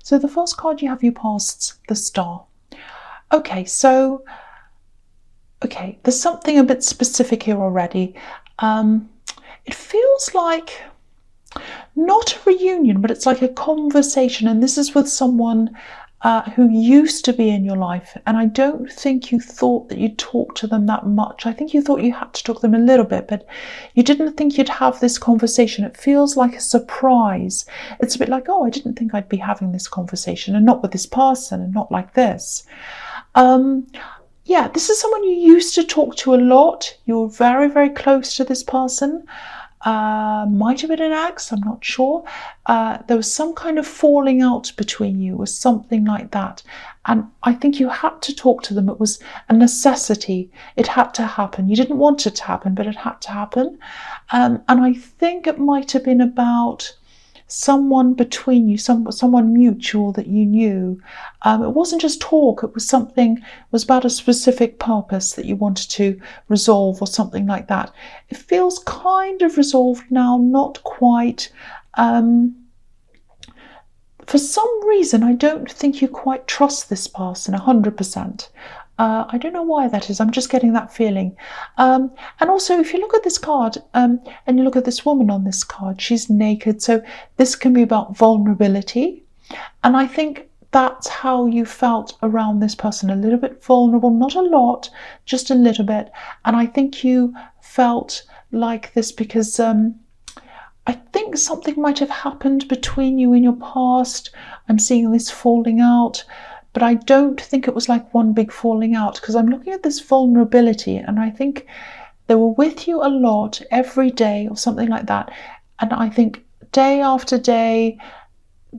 So the first card you have, you passed the Star. Okay, so, okay, there's something a bit specific here already. It feels like not a reunion, but it's like a conversation, and this is with someone who used to be in your life, and I don't think you thought that you'd talk to them that much. I think you thought you had to talk to them a little bit, but you didn't think you'd have this conversation. It feels like a surprise. It's a bit like, oh, I didn't think I'd be having this conversation, and not with this person, and not like this. Yeah, this is someone you used to talk to a lot. You're very, very close to this person. Might have been an ex, I'm not sure. There was some kind of falling out between you or something like that. And I think you had to talk to them. It was a necessity. It had to happen. You didn't want it to happen, but it had to happen. And I think it might have been about someone between you, someone mutual that you knew. It wasn't just talk, it was something, it was about a specific purpose that you wanted to resolve or something like that. It feels kind of resolved now, not quite. For some reason, I don't think you quite trust this person 100%. I don't know why that is. I'm just getting that feeling. And also, if you look at this card and you look at this woman on this card, she's naked. So this can be about vulnerability. And I think that's how you felt around this person, a little bit vulnerable, not a lot, just a little bit. And I think you felt like this because I think something might have happened between you in your past. I'm seeing this falling out. But I don't think it was like one big falling out, because I'm looking at this vulnerability and I think they were with you a lot every day or something like that. And I think day after day,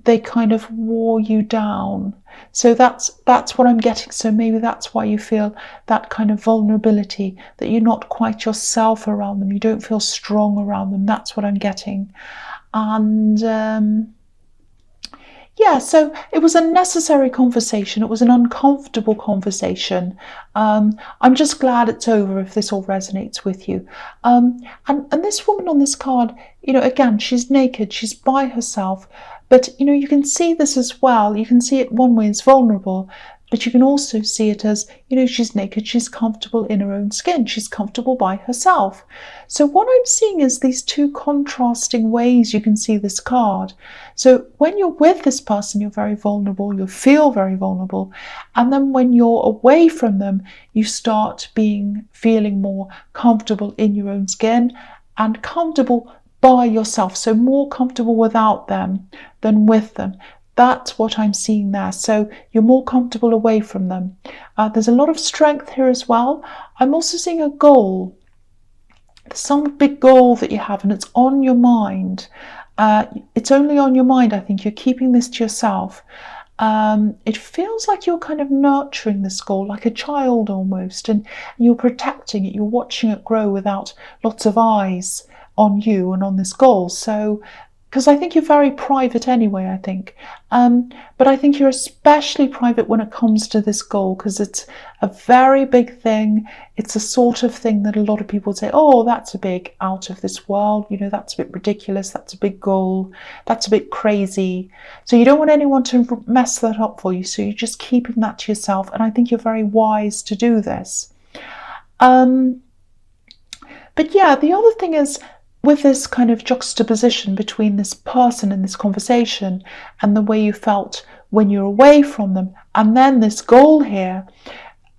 they kind of wore you down. So that's what I'm getting. So maybe that's why you feel that kind of vulnerability, that you're not quite yourself around them. You don't feel strong around them. That's what I'm getting. And yeah, so it was a necessary conversation. It was an uncomfortable conversation. I'm just glad it's over if this all resonates with you. And this woman on this card, again, she's naked, she's by herself. But, you can see this as well. You can see it one way as vulnerable, but you can also see it as, she's naked, she's comfortable in her own skin, she's comfortable by herself. So what I'm seeing is these two contrasting ways you can see this card. So when you're with this person, you're very vulnerable, you feel very vulnerable. And then when you're away from them, you start feeling more comfortable in your own skin and comfortable by yourself. So more comfortable without them than with them. That's what I'm seeing there. So you're more comfortable away from them. There's a lot of strength here as well. I'm also seeing a goal. There's some big goal that you have and it's on your mind. It's only on your mind, I think. You're keeping this to yourself. It feels like you're kind of nurturing this goal, like a child almost, and you're protecting it. You're watching it grow without lots of eyes on you and on this goal. So because I think you're very private anyway, I think. But I think you're especially private when it comes to this goal, because it's a very big thing. It's a sort of thing that a lot of people say, oh, that's a big out of this world, that's a bit ridiculous, that's a big goal, that's a bit crazy. So you don't want anyone to mess that up for you, so you're just keeping that to yourself, and I think you're very wise to do this. But yeah, the other thing is, with this kind of juxtaposition between this person in this conversation and the way you felt when you're away from them, and then this goal here,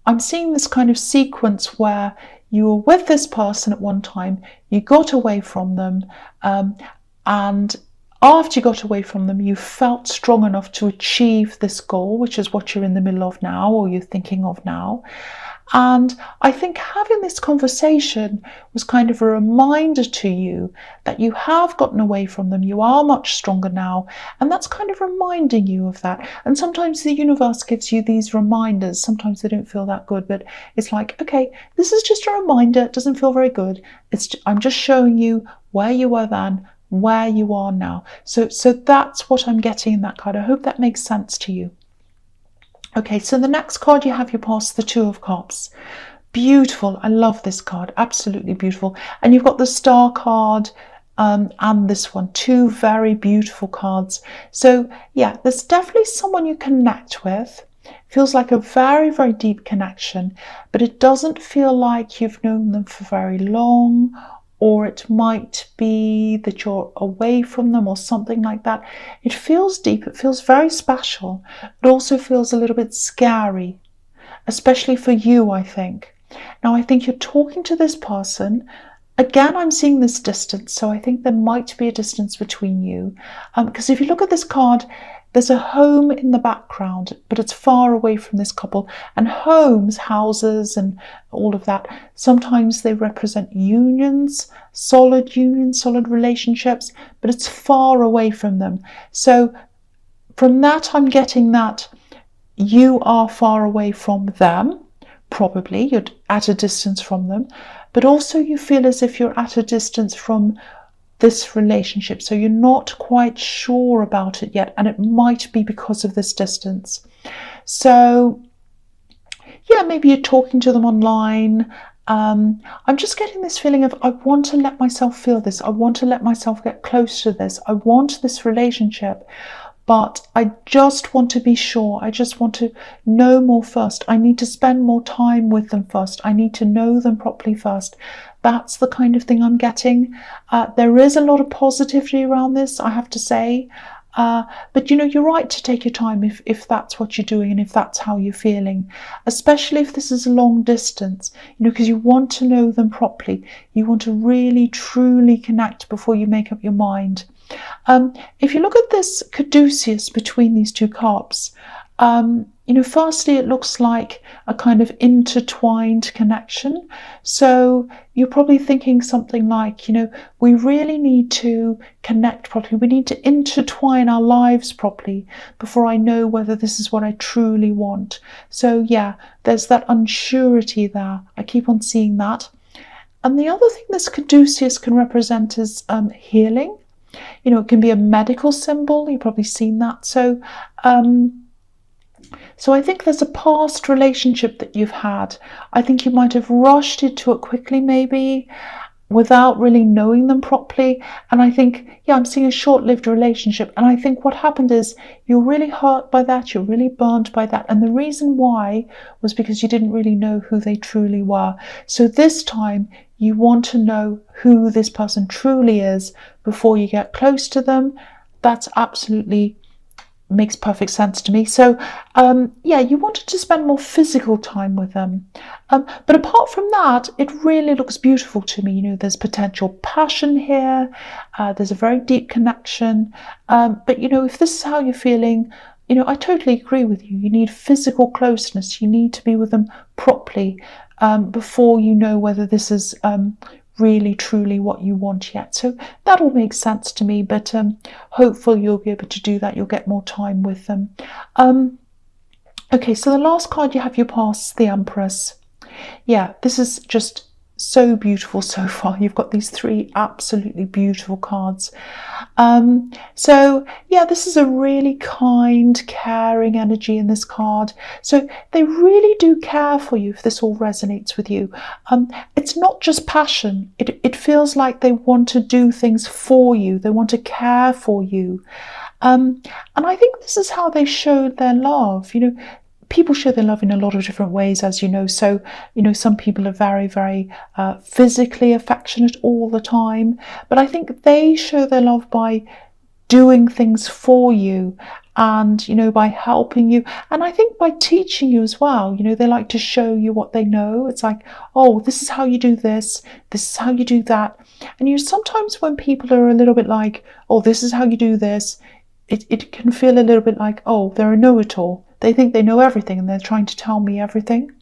I'm seeing this kind of sequence where you were with this person at one time, you got away from them, and after you got away from them, you felt strong enough to achieve this goal, which is what you're in the middle of now, or you're thinking of now. And I think having this conversation was kind of a reminder to you that you have gotten away from them. You are much stronger now. And that's kind of reminding you of that. And sometimes the universe gives you these reminders. Sometimes they don't feel that good, but it's like, okay, this is just a reminder. It doesn't feel very good. I'm just showing you where you were then, where you are now. So that's what I'm getting in that card. I hope that makes sense to you. Okay, so the next card you have, you pass the Two of Cups. Beautiful. I love this card. Absolutely beautiful. And you've got the Star card and this one, two very beautiful cards. So yeah, there's definitely someone you connect with. Feels like a very, very deep connection, but it doesn't feel like you've known them for very long, or it might be that you're away from them or something like that. It feels deep, it feels very special. It also feels a little bit scary, especially for you, I think. Now, I think you're talking to this person. Again, I'm seeing this distance, so I think there might be a distance between you. Because if you look at this card, there's a home in the background, but it's far away from this couple. And homes, houses, and all of that, sometimes they represent unions, solid relationships, but it's far away from them. So from that, I'm getting that you are far away from them. Probably you're at a distance from them, but also you feel as if you're at a distance from this relationship. So you're not quite sure about it yet, and it might be because of this distance. So yeah, maybe you're talking to them online. I'm just getting this feeling of, I want to let myself feel this. I want to let myself get close to this. I want this relationship. But I just want to be sure. I just want to know more first. I need to spend more time with them first. I need to know them properly first. That's the kind of thing I'm getting. There is a lot of positivity around this, I have to say. But you're right to take your time if that's what you're doing and if that's how you're feeling, especially if this is a long distance, because you want to know them properly. You want to really, truly connect before you make up your mind. If you look at this caduceus between these two cups, firstly, it looks like a kind of intertwined connection. So you're probably thinking something like, we really need to connect properly. We need to intertwine our lives properly before I know whether this is what I truly want. So yeah, there's that unsurety there. I keep on seeing that. And the other thing this caduceus can represent is healing. It can be a medical symbol. You've probably seen that. So I think there's a past relationship that you've had. I think you might have rushed into it quickly, maybe, without really knowing them properly. And I think, I'm seeing a short-lived relationship. And I think what happened is you're really hurt by that. You're really burnt by that. And the reason why was because you didn't really know who they truly were. So this time you want to know who this person truly is before you get close to them. That's absolutely makes perfect sense to me. So you wanted to spend more physical time with them, but apart from that, it really looks beautiful to me. There's potential passion here, there's a very deep connection, but if this is how you're feeling, I totally agree with you. You need physical closeness. You need to be with them properly before you know whether this is really truly what you want yet. So that all makes sense to me, but hopefully you'll be able to do that. You'll get more time with them. Okay, so the last card you have your pass, the Empress. Yeah, this is just so beautiful so far. You've got these three absolutely beautiful cards. So yeah, this is a really kind, caring energy in this card. So they really do care for you if this all resonates with you. It's not just passion. It feels like they want to do things for you. They want to care for you. And I think this is how they showed their love. People show their love in a lot of different ways, as you know. So, some people are very, very physically affectionate all the time. But I think they show their love by doing things for you and, by helping you. And I think by teaching you as well. They like to show you what they know. It's like, oh, this is how you do this. This is how you do that. And sometimes when people are a little bit like, oh, this is how you do this, it can feel a little bit like, oh, they're a know-it-all. They think they know everything and they're trying to tell me everything.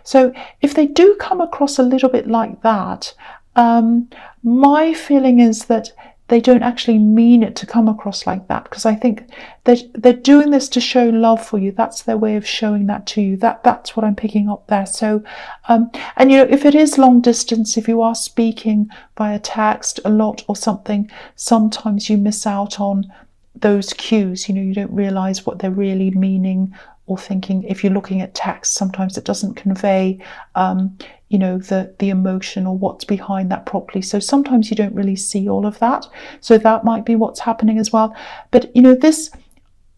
So if they do come across a little bit like that, my feeling is that they don't actually mean it to come across like that, because I think they're doing this to show love for you. That's their way of showing that to you. That's what I'm picking up there. So, and if it is long distance, if you are speaking via text a lot or something, sometimes you miss out on those cues. You don't realize what they're really meaning or thinking. If you're looking at text, sometimes it doesn't convey the emotion or what's behind that properly, so sometimes you don't really see all of that. So that might be what's happening as well. But this,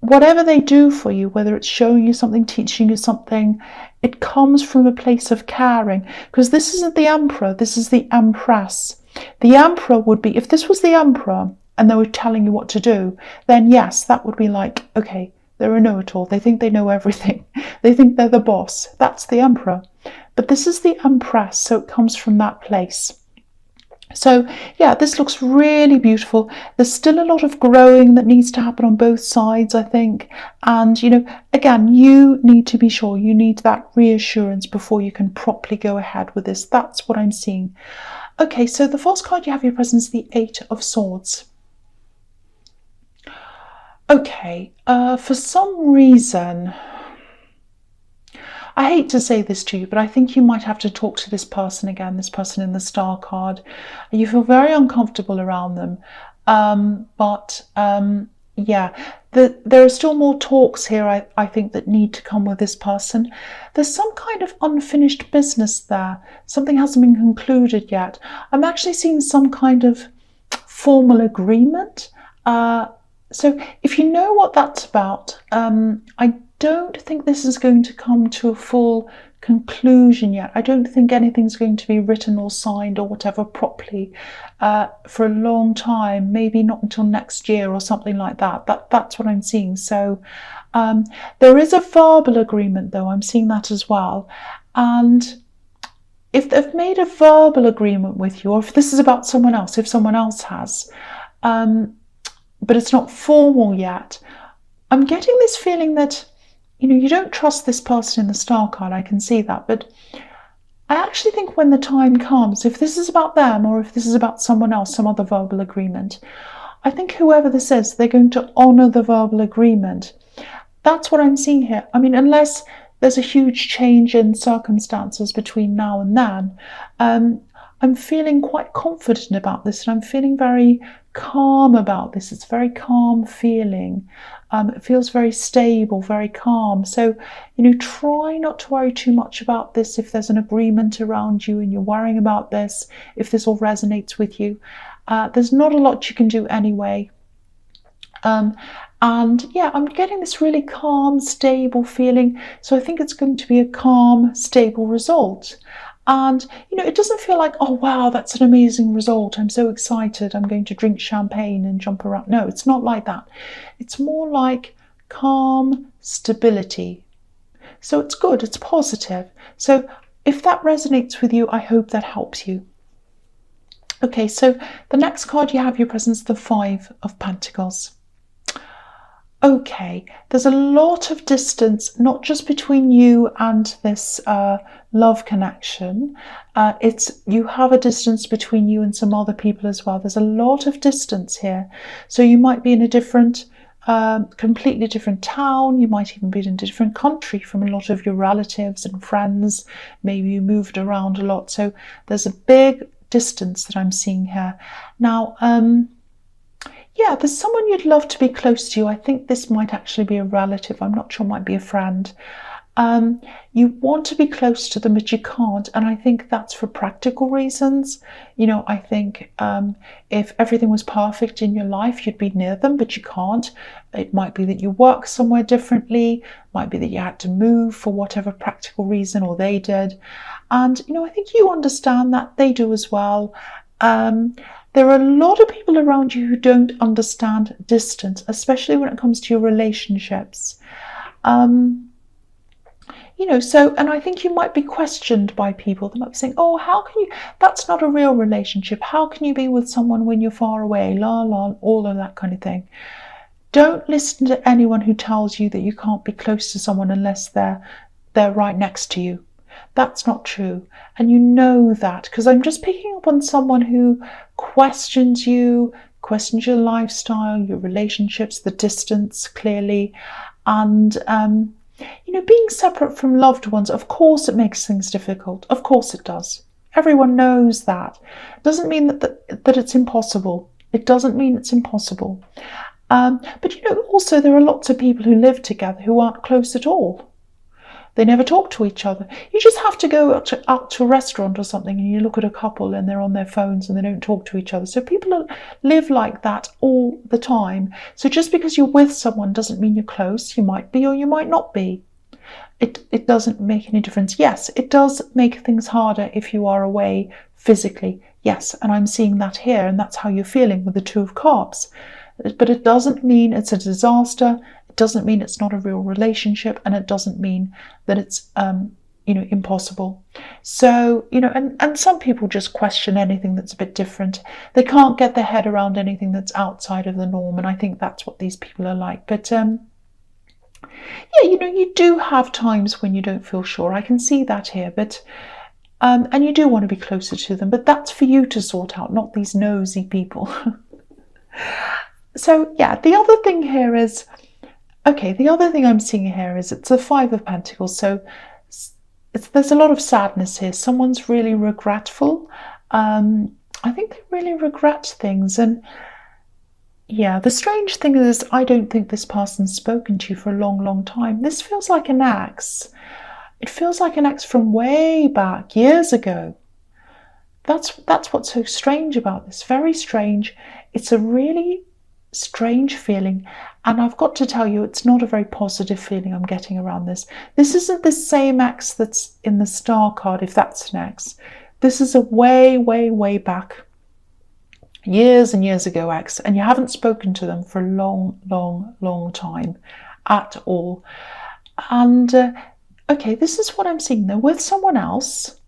whatever they do for you, whether it's showing you something, teaching you something, it comes from a place of caring, because this isn't the Emperor, this is the Empress. The Emperor would be, if this was the Emperor and they were telling you what to do, then yes, that would be like, okay, they're a know-it-all. They think they know everything. They think they're the boss. That's the Emperor. But this is the Empress, so it comes from that place. So yeah, this looks really beautiful. There's still a lot of growing that needs to happen on both sides, I think. And, again, you need to be sure. You need that reassurance before you can properly go ahead with this. That's what I'm seeing. Okay, so the first card you have your presence, the Eight of Swords. Okay, for some reason, I hate to say this to you, but I think you might have to talk to this person again, this person in the Star card. You feel very uncomfortable around them. Yeah, there are still more talks here, I think, that need to come with this person. There's some kind of unfinished business there. Something hasn't been concluded yet. I'm actually seeing some kind of formal agreement. So if you know what that's about, I don't think this is going to come to a full conclusion yet. I don't think anything's going to be written or signed or whatever properly for a long time, maybe not until next year or something like that. That's what I'm seeing. So there is a verbal agreement, though. I'm seeing that as well. And if they've made a verbal agreement with you, or if this is about someone else, if someone else has, but it's not formal yet, I'm getting this feeling that you don't trust this person in the Star card. I can see that, but I actually think when the time comes, if this is about them or if this is about someone else, some other verbal agreement, I think whoever this is, they're going to honour the verbal agreement. That's what I'm seeing here. I mean, unless there's a huge change in circumstances between now and then, I'm feeling quite confident about this, and I'm feeling very calm about this. It's a very calm feeling. It feels very stable, very calm. So, try not to worry too much about this. If there's an agreement around you and you're worrying about this, if this all resonates with you, there's not a lot you can do anyway. And yeah, I'm getting this really calm, stable feeling. So I think it's going to be a calm, stable result. And, it doesn't feel like, oh, wow, that's an amazing result. I'm so excited. I'm going to drink champagne and jump around. No, it's not like that. It's more like calm stability. So it's good. It's positive. So if that resonates with you, I hope that helps you. Okay, so the next card you have your presence, the Five of Pentacles. Okay, there's a lot of distance, not just between you and this love connection. You have a distance between you and some other people as well. There's a lot of distance here. So you might be in a different, completely different town. You might even be in a different country from a lot of your relatives and friends. Maybe you moved around a lot. So there's a big distance that I'm seeing here. Now, yeah, there's someone you'd love to be close to. I think this might actually be a relative. I'm not sure, it might be a friend. You want to be close to them, but you can't. And I think that's for practical reasons. I think if everything was perfect in your life, you'd be near them, but you can't. It might be that you work somewhere differently. It might be that you had to move for whatever practical reason, or they did. And, I think you understand that. They do as well. There are a lot of people around you who don't understand distance, especially when it comes to your relationships. And I think you might be questioned by people. They might be saying, oh, how can you, that's not a real relationship. How can you be with someone when you're far away? La, la, all of that kind of thing. Don't listen to anyone who tells you that you can't be close to someone unless they're right next to you. That's not true. And you know that, because I'm just picking up on someone who questions you, questions your lifestyle, your relationships, the distance, clearly. And, being separate from loved ones, of course it makes things difficult. Of course it does. Everyone knows that. It doesn't mean that it's impossible. It doesn't mean it's impossible. But you know, also there are lots of people who live together who aren't close at all. They never talk to each other. You just have to go out to a restaurant or something and you look at a couple and they're on their phones and they don't talk to each other. So people live like that all the time. So just because you're with someone doesn't mean you're close. You might be or you might not be. It doesn't make any difference. Yes, it does make things harder if you are away physically. Yes, and I'm seeing that here, and that's how you're feeling with the Two of Cups. But it doesn't mean it's a disaster. It doesn't mean it's not a real relationship, and it doesn't mean that it's impossible. So, and some people just question anything that's a bit different. They can't get their head around anything that's outside of the norm, and I think that's what these people are like. But yeah, you do have times when you don't feel sure. I can see that here, but and you do want to be closer to them, but that's for you to sort out, not these nosy people. So yeah, the other thing here is, okay, the other thing I'm seeing here is it's a Five of Pentacles, so there's a lot of sadness here. Someone's really regretful. I think they really regret things, and yeah, the strange thing is I don't think this person's spoken to you for a long, long time. This feels like an ex. It feels like an ex from way back, years ago. That's what's so strange about this. Very strange. It's a really strange feeling. And I've got to tell you, it's not a very positive feeling I'm getting around this. This isn't the same ex that's in the Star card, if that's an ex. This is a way, way, way back, years and years ago ex, and you haven't spoken to them for a long, long, long time at all. And okay, this is what I'm seeing. They're with someone else.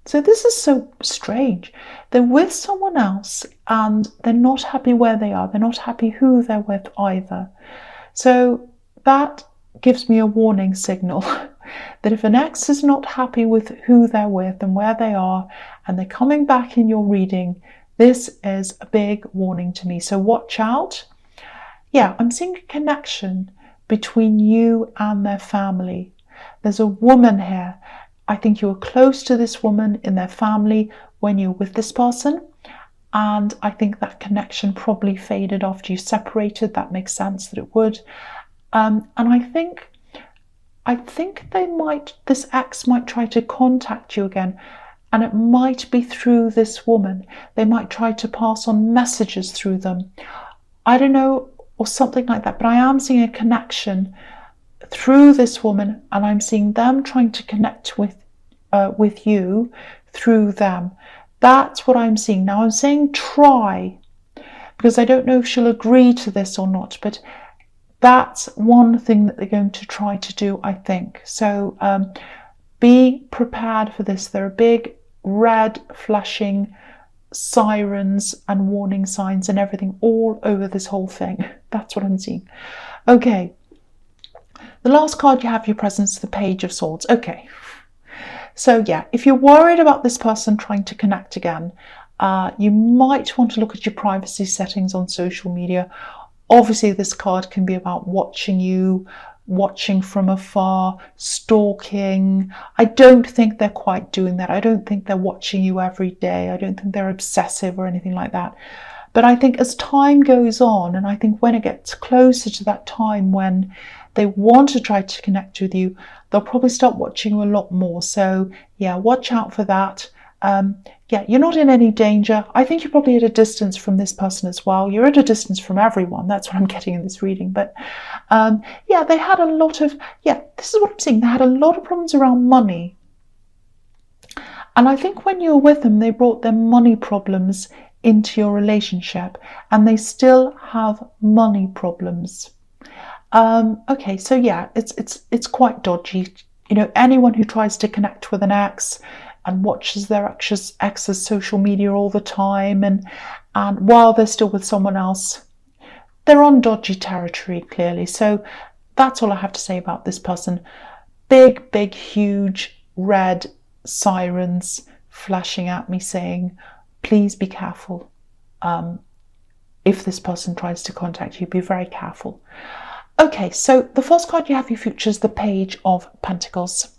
So this is so strange. They're with someone else and they're not happy where they are. They're not happy who they're with either. So that gives me a warning signal that if an ex is not happy with who they're with and where they are, and they're coming back in your reading, this is a big warning to me. So watch out. Yeah, I'm seeing a connection between you and their family. There's a woman here. I think you were close to this woman in their family when you were with this person. And I think that connection probably faded after you separated. That makes sense that it would. And I think this ex might try to contact you again. And it might be through this woman. They might try to pass on messages through them. I don't know, or something like that. But I am seeing a connection through this woman, and I'm seeing them trying to connect with you through them. That's what I'm seeing. Now I'm saying try, because I don't know if she'll agree to this or not, but that's one thing that they're going to try to do, I think. So be prepared for this. There are big red flashing sirens and warning signs and everything all over this whole thing. That's what I'm seeing. Okay. The last card you have your presence, the Page of Swords. Okay. So yeah, if you're worried about this person trying to connect again, you might want to look at your privacy settings on social media. Obviously, this card can be about watching you, watching from afar, stalking. I don't think they're quite doing that. I don't think they're watching you every day. I don't think they're obsessive or anything like that. But I think as time goes on, and I think when it gets closer to that time when they want to try to connect with you, they'll probably start watching you a lot more. So yeah, watch out for that. Yeah, you're not in any danger. I think you're probably at a distance from this person as well. You're at a distance from everyone. That's what I'm getting in this reading. But yeah, they had a lot of, yeah, this is what I'm seeing. They had a lot of problems around money. And I think when you were with them, they brought their money problems into your relationship, and they still have money problems. Okay, so yeah, it's quite dodgy. You know, anyone who tries to connect with an ex and watches their ex's social media all the time, and while they're still with someone else, they're on dodgy territory, clearly. So that's all I have to say about this person. Big, big, huge red sirens flashing at me saying, please be careful. If this person tries to contact you, be very careful. Okay, so the first card you have your future is the Page of Pentacles.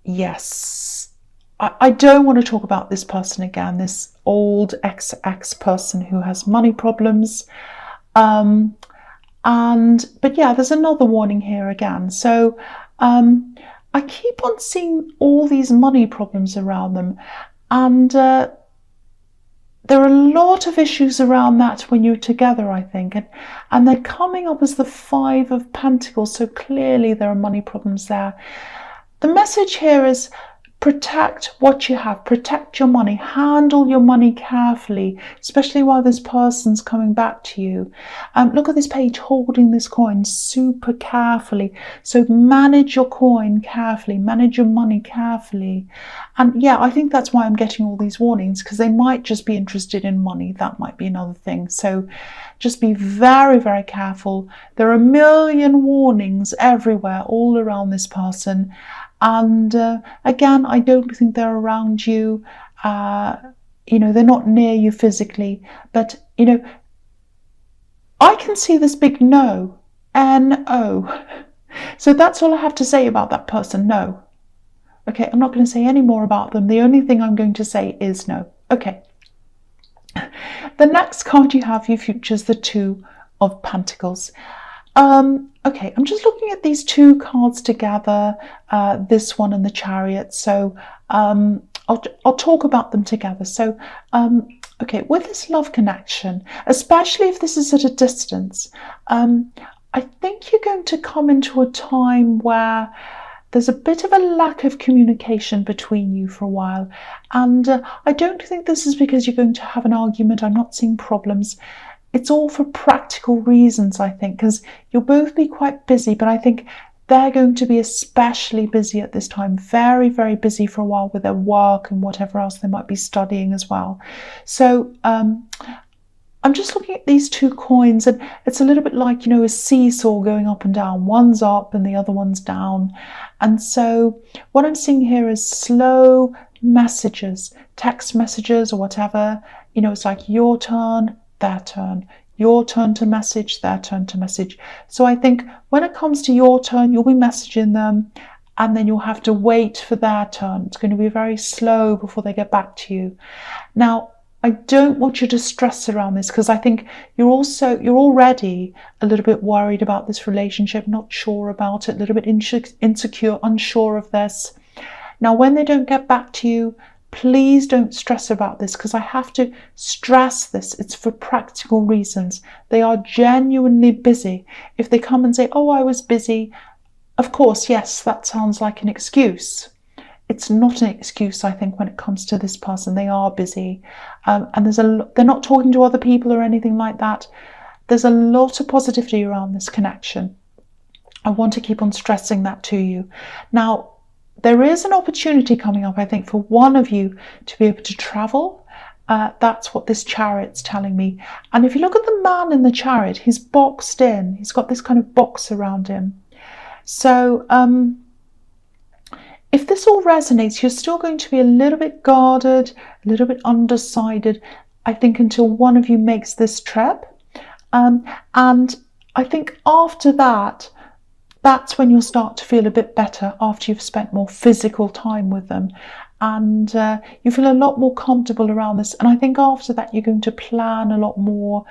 Yes, I don't want to talk about this person again, this old ex person who has money problems. But yeah, there's another warning here again. So I keep on seeing all these money problems around them, and there are a lot of issues around that when you're together, I think, and they're coming up as the Five of Pentacles, so clearly there are money problems there. The message here is protect what you have, protect your money, handle your money carefully, especially while this person's coming back to you. Look at this page holding this coin super carefully. So manage your coin carefully, manage your money carefully. And yeah, I think that's why I'm getting all these warnings, because they might just be interested in money. That might be another thing. So just be very, very careful. There are a million warnings everywhere, all around this person. And again, I don't think they're around you. They're not near you physically. But, I can see this big no. N-O. So that's all I have to say about that person. No. Okay, I'm not going to say any more about them. The only thing I'm going to say is no. Okay. The next card you have, you futures, the Two of Pentacles. Okay, I'm just looking at these two cards together, this one and the Chariot. So I'll talk about them together. So, okay, with this love connection, especially if this is at a distance, I think you're going to come into a time where there's a bit of a lack of communication between you for a while. And I don't think this is because you're going to have an argument. I'm not seeing problems. It's all for practical reasons, I think, because you'll both be quite busy, but I think they're going to be especially busy at this time, very, very busy for a while with their work and whatever else they might be studying as well. So I'm just looking at these two coins, and it's a little bit like, a seesaw going up and down. One's up and the other one's down. And so what I'm seeing here is slow messages, text messages or whatever. It's like your turn, their turn, your turn to message, their turn to message. So I think when it comes to your turn, you'll be messaging them, and then you'll have to wait for their turn. It's going to be very slow before they get back to you. Now, I don't want you to stress around this, because I think you're already a little bit worried about this relationship, not sure about it, a little bit insecure, unsure of this. Now, when they don't get back to you, please don't stress about this, because I have to stress this. It's for practical reasons. They are genuinely busy. If they come and say, oh, I was busy, of course, yes, that sounds like an excuse. It's not an excuse, I think, when it comes to this person. They are busy. And they're not talking to other people or anything like that. There's a lot of positivity around this connection. I want to keep on stressing that to you. Now, there is an opportunity coming up, I think, for one of you to be able to travel. That's what this Chariot's telling me. And if you look at the man in the Chariot, he's boxed in. He's got this kind of box around him. So if this all resonates, you're still going to be a little bit guarded, a little bit undecided, I think, until one of you makes this trip. And I think after that, that's when you'll start to feel a bit better, after you've spent more physical time with them. And you feel a lot more comfortable around this. And I think after that, you're going to plan a lot more.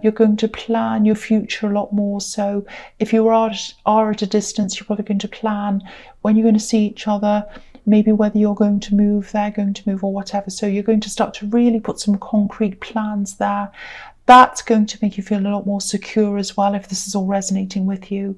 You're going to plan your future a lot more. So if you are at a distance, you're probably going to plan when you're going to see each other, maybe whether you're going to move, they're going to move, or whatever. So you're going to start to really put some concrete plans there. That's going to make you feel a lot more secure as well, if this is all resonating with you.